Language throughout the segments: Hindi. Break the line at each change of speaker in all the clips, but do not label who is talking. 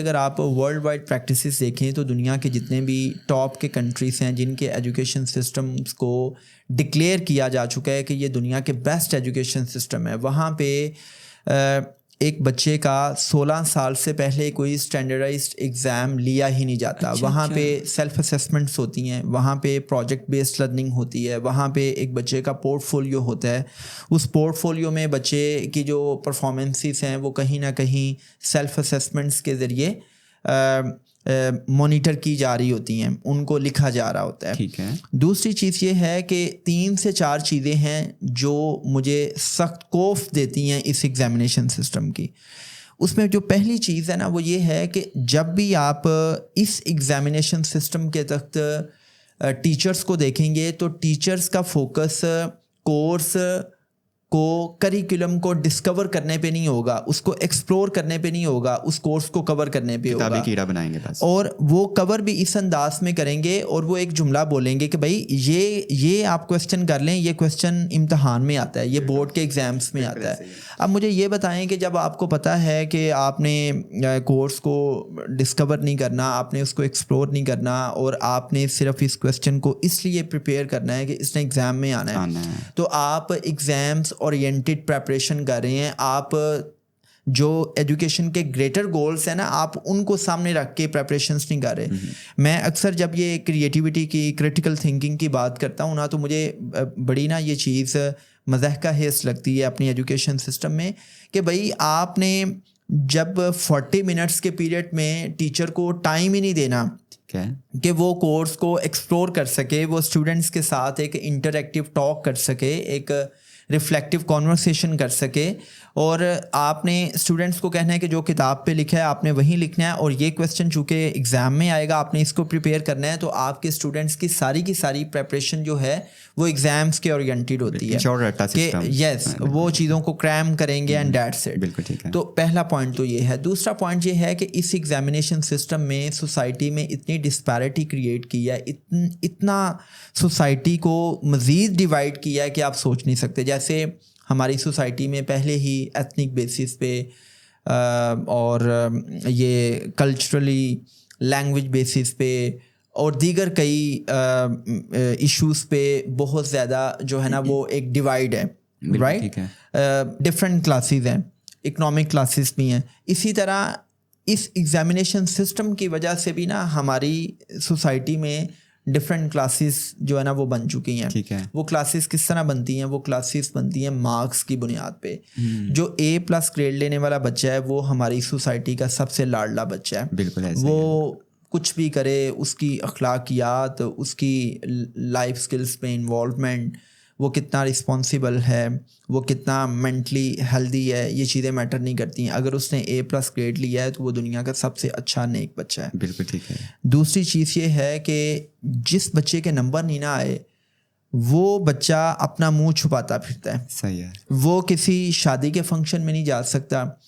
अगर आप वर्ल्ड वाइड प्रैक्टिसेस देखें तो दुनिया के जितने भी टॉप के कंट्रीज़ हैं जिनके एजुकेशन सिस्टम्स को डिक्लेयर किया जा चुका है कि ये दुनिया के बेस्ट एजुकेशन सिस्टम है, वहाँ पे एक बच्चे का 16 साल से पहले कोई स्टैंडर्डाइज्ड एग्ज़ाम लिया ही नहीं जाता। वहाँ पे सेल्फ असेसमेंट्स होती हैं, वहाँ पे प्रोजेक्ट बेस्ड लर्निंग होती है, वहाँ पे एक बच्चे का पोर्टफोलियो होता है। उस पोर्टफोलियो में बच्चे की जो परफॉर्मेंसेस हैं वो कहीं ना कहीं सेल्फ असेसमेंट्स के ज़रिए मॉनिटर की जा रही होती हैं, उनको लिखा जा रहा होता है।
ठीक है।
दूसरी चीज़ ये है कि 3 से 4 चीज़ें हैं जो मुझे सख्त खौफ देती हैं इस एग्ज़ामिनेशन सिस्टम की। उसमें जो पहली चीज़ है ना वो ये है कि जब भी आप इस एग्ज़ामिनेशन सिस्टम के तहत टीचर्स को देखेंगे तो टीचर्स का फोकस कोर्स को करिकुलम को डिस्कवर करने पे नहीं होगा, उसको एक्सप्लोर करने पे नहीं होगा, उस कोर्स को कवर करने पे होगा।
किताबी कीड़ा बनाएंगे बस।
और वो कवर भी इस अंदाज में करेंगे और वो एक जुमला बोलेंगे कि भाई ये आप क्वेश्चन कर लें, ये क्वेश्चन इम्तहान में आता है, ये बोर्ड के एग्जाम्स में आता है। अब मुझे ये बताएं कि जब आपको पता है कि आपने कोर्स को डिस्कवर नहीं करना, आपने उसको एक्सप्लोर नहीं करना और आपने सिर्फ इस क्वेश्चन को इसलिए प्रिपेयर करना है कि इसने एग्ज़ाम में आना है, तो आप एग्ज़ाम्स ओरिएंटेड प्रेपरेशन कर रहे हैं। आप जो एजुकेशन के ग्रेटर गोल्स हैं ना, आप उनको सामने रख के प्रेपरेशंस नहीं कर रहे। मैं अक्सर जब ये क्रिएटिविटी की, क्रिटिकल थिंकिंग की बात करता हूँ ना, तो मुझे बड़ी ना ये चीज़ मज़ाक का हिस्सा लगती है अपनी एजुकेशन सिस्टम में कि भाई आपने जब 40 मिनट्स के पीरियड में टीचर को टाइम ही नहीं देना कि वो कोर्स को एक्सप्लोर कर सके, वो स्टूडेंट्स के साथ एक इंटरैक्टिव टॉक कर सके, एक रिफ्लेक्टिव कॉन्वर्सेशन कर सके, और आपने स्टूडेंट्स को कहना है कि जो किताब पे लिखा है आपने वही लिखना है, और ये क्वेश्चन चूँकि एग्ज़ाम में आएगा आपने इसको प्रिपेयर करना है, तो आपके स्टूडेंट्स की सारी प्रेपरेशन जो है वो एग्ज़ाम्स के ओरिएंटेड होती है कि यस वो चीज़ों को क्रैम करेंगे एंड दैट्स इट।
बिल्कुल ठीक है।
तो पहला पॉइंट तो ये है। दूसरा पॉइंट ये है कि इस एग्ज़ामिनेशन सिस्टम में सोसाइटी में इतनी डिस्पैरिटी क्रिएट की है, इतना सोसाइटी को मज़ीद डिवाइड किया है कि आप सोच नहीं सकते। जैसे हमारी सोसाइटी में पहले ही एथनिक बेसिस पे और ये कल्चरली लैंग्वेज बेसिस पे और दीगर कई इश्यूज़ पे बहुत ज़्यादा जो है ना वो एक डिवाइड है, राइट। डिफरेंट क्लासेस हैं, इकोनॉमिक क्लासेस भी हैं। इसी तरह इस एग्ज़ामिनेशन सिस्टम की वजह से भी ना हमारी सोसाइटी में डिफरेंट क्लासेस जो है ना वो बन चुकी हैं।
ठीक है।
वो क्लासेस किस तरह बनती हैं? वो क्लासेस बनती हैं मार्क्स की बुनियाद पे। जो A+ ग्रेड लेने वाला बच्चा है वो हमारी सोसाइटी का सबसे लाडला बच्चा है।
बिल्कुल ऐसे
वो कुछ भी करे, उसकी अखलाकियात, उसकी लाइफ स्किल्स पे इन्वॉल्वमेंट, वो कितना रिस्पॉन्सिबल है, वो कितना मेंटली हेल्दी है, ये चीज़ें मैटर नहीं करती हैं। अगर उसने A+ ग्रेड लिया है तो वो दुनिया का सबसे अच्छा नेक बच्चा है।
बिल्कुल ठीक है।
दूसरी चीज़ ये है कि जिस बच्चे के नंबर नहीं ना आए वो बच्चा अपना मुंह छुपाता फिरता है।
सही है।
वो किसी शादी के फंक्शन में नहीं जा सकता,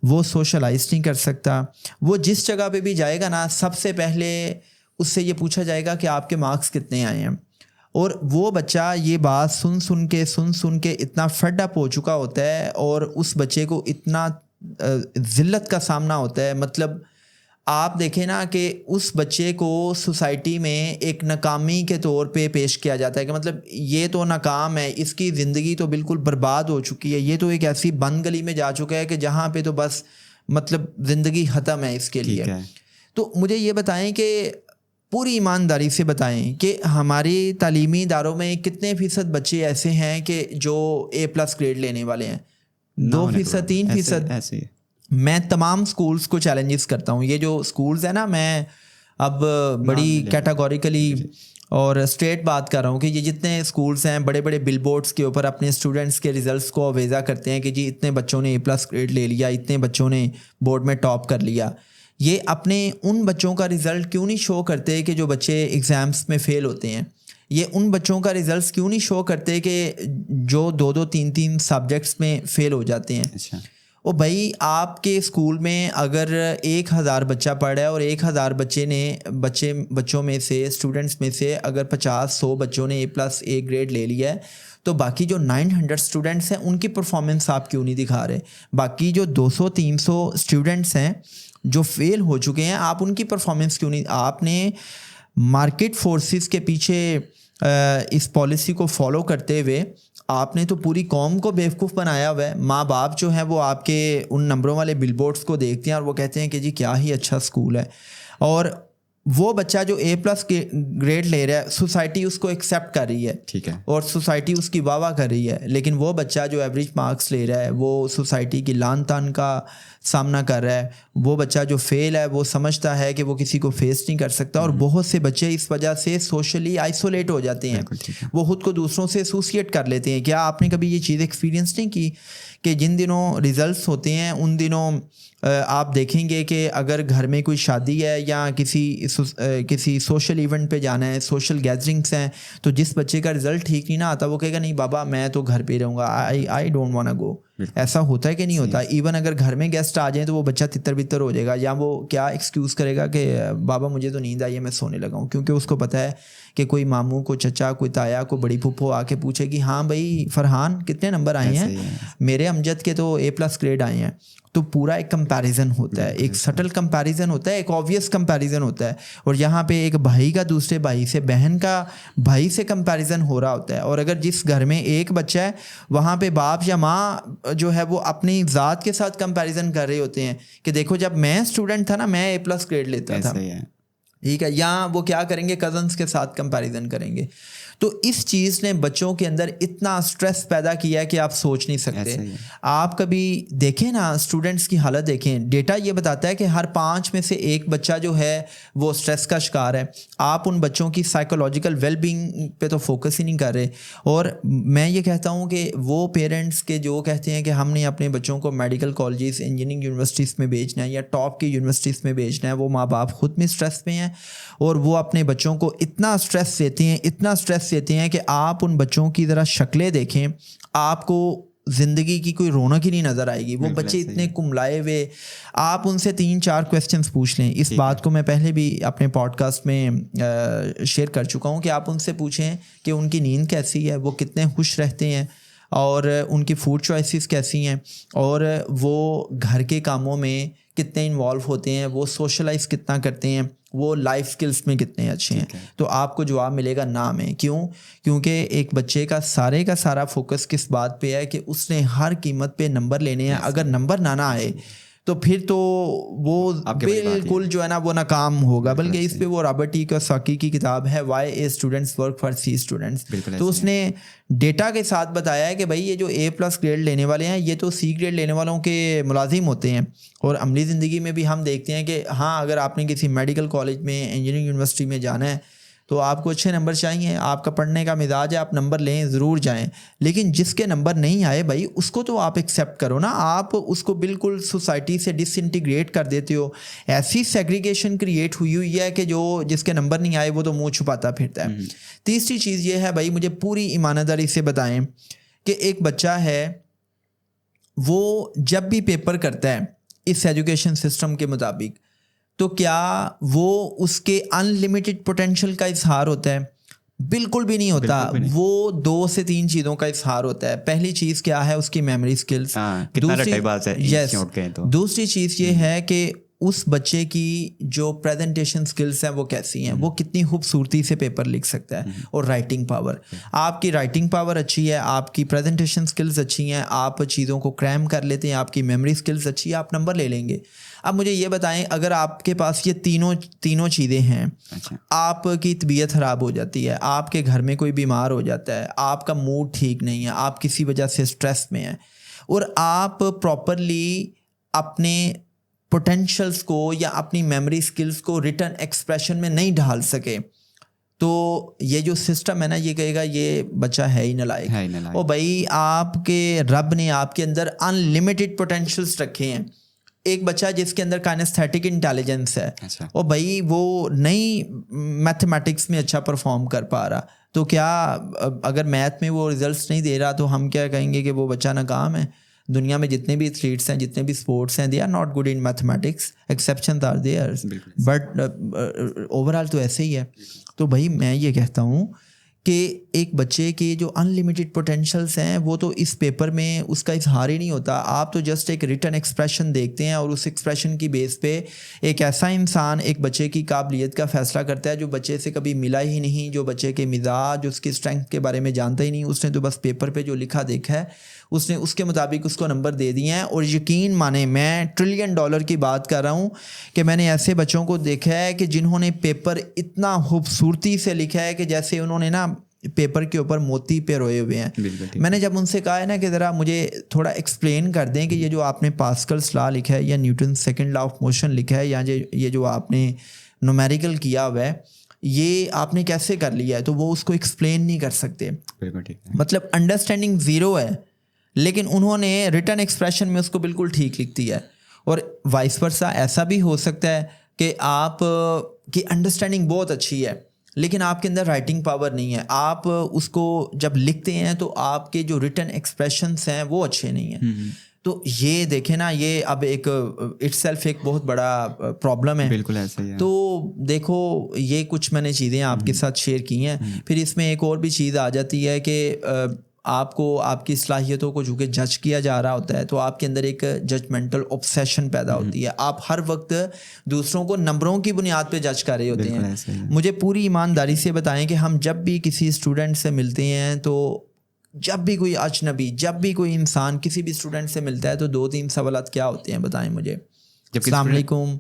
वो सोशलाइज नहीं कर सकता। वो जिस जगह पे भी जाएगा ना, सबसे पहले उससे ये पूछा जाएगा कि आपके मार्क्स कितने आए हैं। और वो बच्चा ये बात सुन सुन के इतना फेड अप हो चुका होता है और उस बच्चे को इतना ज़िल्लत का सामना होता है। मतलब आप देखें ना कि उस बच्चे को सोसाइटी में एक नाकामी के तौर पे पेश किया जाता है कि मतलब ये तो नाकाम है, इसकी ज़िंदगी तो बिल्कुल बर्बाद हो चुकी है, ये तो एक ऐसी बंद गली में जा चुका है कि जहाँ पे तो बस मतलब ज़िंदगी ख़त्म है इसके लिए। तो मुझे ये बताएं कि पूरी ईमानदारी से बताएं कि हमारे तालीमी इदारों में कितने फ़ीसद बच्चे ऐसे हैं कि जो A+ ग्रेड लेने वाले हैं? 2%, 3%?
ऐसे
मैं तमाम स्कूल्स को चैलेंजेस करता हूँ। ये जो स्कूल्स है ना, मैं अब बड़ी कैटेगोरिकली और स्ट्रेट बात कर रहा हूँ कि ये जितने स्कूल्स हैं बड़े बड़े बिलबोर्ड्स के ऊपर अपने स्टूडेंट्स के रिजल्ट्स को अवेजा करते हैं कि जी इतने बच्चों ने A+ ग्रेड ले लिया, इतने बच्चों ने बोर्ड में टॉप कर लिया। ये अपने उन बच्चों का रिज़ल्ट क्यों नहीं शो करते कि जो बच्चे एग्ज़ाम्स में फ़ेल होते हैं? ये उन बच्चों का रिज़ल्ट क्यों नहीं शो करते कि जो 2-2, 3-3 सब्जेक्ट्स में फ़ेल हो जाते हैं?
अच्छा।
ओ भाई, आपके स्कूल में अगर 1000 बच्चा पढ़ रहा है और 1000 बच्चों में से, स्टूडेंट्स में से अगर 50-100 बच्चों ने A+ ग्रेड ले लिया है, तो बाकी जो 900 स्टूडेंट्स हैं उनकी परफॉर्मेंस आप क्यों नहीं दिखा रहे? बाकी जो 200-300 स्टूडेंट्स हैं जो फेल हो चुके हैं, आप उनकी परफॉर्मेंस क्यों नहीं, आपने मार्केट फोर्सेस के पीछे इस पॉलिसी को फॉलो करते हुए आपने तो पूरी कौम को बेवकूफ़ बनाया हुआ है। माँ बाप जो हैं वो आपके उन नंबरों वाले बिलबोर्ड्स को देखते हैं और वो कहते हैं कि जी क्या ही अच्छा स्कूल है, और वो बच्चा जो A+ के ग्रेड ले रहा है, सोसाइटी उसको एक्सेप्ट कर रही है,
ठीक है,
और सोसाइटी उसकी वाह कर रही है। लेकिन वो बच्चा जो एवरेज मार्क्स ले रहा है, वो सोसाइटी की लान तान का सामना कर रहा है। वो बच्चा जो फेल है वो समझता है कि वो किसी को फेस नहीं कर सकता, और बहुत से बच्चे इस वजह से सोशली आइसोलेट हो जाते हैं, वो खुद को दूसरों से एसोसिएट कर लेते हैं। क्या आपने कभी ये चीज़ एक्सपीरियंस नहीं की कि जिन दिनों रिजल्ट्स होते हैं उन दिनों आप देखेंगे कि अगर घर में कोई शादी है या किसी सोशल इवेंट पे जाना है, सोशल गैदरिंग्स हैं, तो जिस बच्चे का रिजल्ट ठीक नहीं ना आता वो कहेगा नहीं बाबा मैं तो घर पे रहूँगा, आई डोंट वांट गो। ऐसा होता है कि नहीं होता? इवन अगर घर में गेस्ट आ जाए तो वो बच्चा तितर बितर हो जाएगा, या वो क्या एक्सक्यूज़ करेगा कि बाबा मुझे तो नींद आई है मैं सोने लगा हूँ, क्योंकि उसको पता है कि कोई मामू को चचा कोई ताया को बड़ी फूफो आके पूछे कि हाँ भाई फरहान कितने नंबर आए हैं, मेरे अमजद के तो A+ ग्रेड आए हैं। तो पूरा एक कंपैरिजन होता है, एक सटल कंपैरिजन होता है, एक ऑब्वियस कंपैरिजन होता है, और यहाँ पे एक भाई का दूसरे भाई से, बहन का भाई से कंपैरिजन हो रहा होता है। और अगर जिस घर में एक बच्चा है वहाँ पे बाप या माँ जो है वो अपनी ज़ात के साथ कंपैरिजन कर रहे होते हैं कि देखो जब मैं स्टूडेंट था ना मैं A+ ग्रेड लेता था, ठीक है, या वो क्या करेंगे कज़न्स के साथ कंपैरिजन करेंगे। तो इस चीज़ ने बच्चों के अंदर इतना स्ट्रेस पैदा किया है कि आप सोच नहीं सकते। आप कभी देखें ना स्टूडेंट्स की हालत देखें, डेटा ये बताता है कि हर 5 में से 1 बच्चा जो है वो स्ट्रेस का शिकार है। आप उन बच्चों की साइकोलॉजिकल वेलबींग पे तो फोकस ही नहीं कर रहे। और मैं ये कहता हूँ कि वो पेरेंट्स के जो कहते हैं कि हमने अपने बच्चों को मेडिकल कॉलेजेस, इंजीनियरिंग यूनिवर्सिटीज़ में भेजना है या टॉप की यूनिवर्सिटीज़ में भेजना है, वो माँ बाप खुद में स्ट्रेस में हैं और वो अपने बच्चों को इतना स्ट्रेस देते हैं कि आप उन बच्चों की ज़रा शक्लें देखें, आपको ज़िंदगी की कोई रौनक ही नहीं नज़र आएगी। वो बच्चे इतने कुमलाए हुए, आप उनसे 3-4 क्वेश्चंस पूछ लें। इस बात को मैं पहले भी अपने पॉडकास्ट में शेयर कर चुका हूँ कि आप उनसे पूछें कि उनकी नींद कैसी है, वो कितने खुश रहते हैं और उनकी फूड चॉइसेस कैसी हैं, और वो घर के कामों में कितने इन्वॉल्व होते हैं, वो सोशलाइज कितना करते हैं, वो लाइफ स्किल्स में कितने अच्छे हैं। तो आपको जवाब मिलेगा ना में। क्योंकि एक बच्चे का सारा फोकस किस बात पे है कि उसने हर कीमत पे नंबर लेने हैं। अगर नंबर ना आए तो फिर तो वो बिल्कुल जो है ना वो नाकाम होगा। बल्कि इस पे वो रॉबर्ट टी कियोसाकी की किताब है why A students work for C students, तो उसने डेटा के साथ बताया है कि भाई ये जो A+ ग्रेड लेने वाले हैं ये तो C ग्रेड लेने वालों के मुलाजिम होते हैं। और अमली ज़िंदगी में भी हम देखते हैं कि हाँ अगर आपने किसी मेडिकल कॉलेज में, इंजीनियरिंग यूनिवर्सिटी में जाना है तो आपको अच्छे नंबर चाहिए, आपका पढ़ने का मिजाज है, आप नंबर लें, ज़रूर जाएं। लेकिन जिसके नंबर नहीं आए भाई उसको तो आप एक्सेप्ट करो ना, आप उसको बिल्कुल सोसाइटी से डिसइंटीग्रेट कर देते हो। ऐसी सेग्रीगेशन क्रिएट हुई है कि जो जिसके नंबर नहीं आए वो तो मुंह छुपाता फिरता है। तीसरी चीज़ ये है भाई, मुझे पूरी ईमानदारी से बताएं कि एक बच्चा है वो जब भी पेपर करता है इस एजुकेशन सिस्टम के मुताबिक, तो क्या वो उसके अनलिमिटेड पोटेंशियल का इजहार होता है? बिल्कुल भी नहीं होता। वो 2 से 3 चीज़ों का इजहार होता है। पहली चीज़ क्या है, उसकी मेमोरी स्किल्स। दूसरी चीज़ ये है कि उस बच्चे की जो प्रेजेंटेशन स्किल्स हैं वो कैसी हैं, वो कितनी खूबसूरती से पेपर लिख सकता है। और राइटिंग पावर, आपकी राइटिंग पावर अच्छी है, आपकी प्रेजेंटेशन स्किल्स अच्छी हैं, आप चीज़ों को क्रैम कर लेते हैं, आपकी मेमोरी स्किल्स अच्छी है, आप नंबर ले लेंगे। अब मुझे ये बताएं, अगर आपके पास ये तीनों चीज़ें हैं, आपकी तबीयत ख़राब हो जाती है, आपके घर में कोई बीमार हो जाता है, आपका मूड ठीक नहीं है, आप किसी वजह से स्ट्रेस में हैं, और आप प्रॉपरली अपने पोटेंशियल्स को या अपनी मेमोरी स्किल्स को रिटर्न एक्सप्रेशन में नहीं ढाल सके, तो ये जो सिस्टम है ना ये कहेगा ये बच्चा है ही नालायक। और भाई आपके रब ने आपके अंदर अनलिमिटेड पोटेंशियल्स रखे हैं। एक बच्चा जिसके अंदर काइनेस्थेटिक इंटेलिजेंस है, और भाई वो नहीं मैथमेटिक्स में अच्छा परफॉर्म कर पा रहा, तो क्या अगर मैथ में वो रिजल्ट्स नहीं दे रहा तो हम क्या कहेंगे कि वो बच्चा नाकाम है? दुनिया में जितने भी एथलीट्स हैं, जितने भी स्पोर्ट्स हैं, they are not good in mathematics, exceptions are there, but overall तो ऐसे ही है। तो भाई मैं ये कहता हूँ कि एक बच्चे के जो अनलिमिटेड पोटेंशियल्स हैं वो तो इस पेपर में उसका इजहार ही नहीं होता। आप तो जस्ट एक रिटन एक्सप्रेशन देखते हैं और उस एक्सप्रेशन की बेस पे एक ऐसा इंसान एक बच्चे की काबिलियत का फ़ैसला करता है जो बच्चे से कभी मिला ही नहीं, जो बच्चे के मिजाज उसकी स्ट्रेंथ के बारे में जानता ही नहीं। उसने तो बस पेपर पे जो लिखा देखा है, उसने उसके मुताबिक उसको नंबर दे दिए हैं। और यकीन माने, मैं $1 ट्रिलियन की बात कर रहा हूँ कि मैंने ऐसे बच्चों को देखा है कि जिन्होंने पेपर इतना खूबसूरती से लिखा है कि जैसे उन्होंने ना पेपर के ऊपर मोती पे रोए हुए हैं। मैंने जब उनसे कहा है ना कि ज़रा मुझे थोड़ा एक्सप्लेन कर दें कि ये जो आपने पास्कल्स लॉ लिखा है या Newton second law of motion लिखा है या ये जो आपने न्यूमेरिकल किया हुआ है, ये आपने कैसे कर लिया है, तो वो उसको एक्सप्लेन नहीं कर सकते। मतलब अंडरस्टैंडिंग ज़ीरो है, लेकिन उन्होंने रिटन एक्सप्रेशन में उसको बिल्कुल ठीक लिख दिया है। और वाइस वर्सा ऐसा भी हो सकता है कि आप की अंडरस्टैंडिंग बहुत अच्छी है लेकिन आपके अंदर राइटिंग पावर नहीं है। आप उसको जब लिखते हैं तो आपके जो रिटन एक्सप्रेशंस हैं वो अच्छे नहीं हैं। तो ये देखें ना, ये अब एक इटसेल्फ एक बहुत बड़ा प्रॉब्लम है।
बिल्कुल ऐसा ही है।
तो देखो, ये कुछ मैंने चीज़ें आपके साथ शेयर की हैं। फिर इसमें एक और भी चीज़ आ जाती है कि आपको आपकी सलाहियतों को चूँकि जज किया जा रहा होता है तो आपके अंदर एक जजमेंटल ऑब्सेशन पैदा होती है। आप हर वक्त दूसरों को नंबरों की बुनियाद पे जज कर रहे होते हैं। मुझे पूरी ईमानदारी से बताएं कि हम जब भी किसी स्टूडेंट से मिलते हैं, तो जब भी कोई अजनबी, जब भी कोई इंसान किसी भी स्टूडेंट से मिलता है तो 2-3 सवालात क्या होते हैं, बताएं मुझे। अस्सलाम वालेकुम,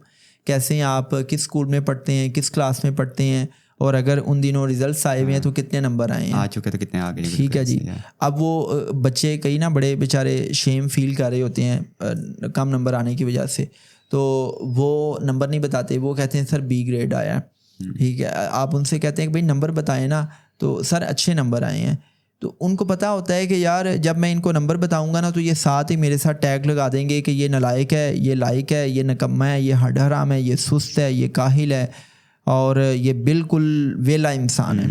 कैसे हैं आप, किस स्कूल में पढ़ते हैं, किस क्लास में पढ़ते हैं, और अगर उन दिनों रिजल्ट्स आए हुए हैं तो कितने नंबर आए हैं,
आ चुके तो कितने आ गए।
ठीक है जी। अब वो बच्चे कई ना बड़े बेचारे शेम फील कर रहे होते हैं कम नंबर आने की वजह से, तो वो नंबर नहीं बताते। वो कहते हैं सर B ग्रेड आया, ठीक है। आप उनसे कहते हैं कि भाई नंबर बताएं ना, तो सर अच्छे नंबर आए हैं। तो उनको पता होता है कि यार जब मैं इनको नंबर बताऊंगा ना तो ये साथ ही मेरे साथ टैग लगा देंगे कि ये नालायक है, ये लायक है, ये नकम्मा है, ये हड हराम है, ये सुस्त है, ये काहिल है और ये बिल्कुल वेला इंसान है।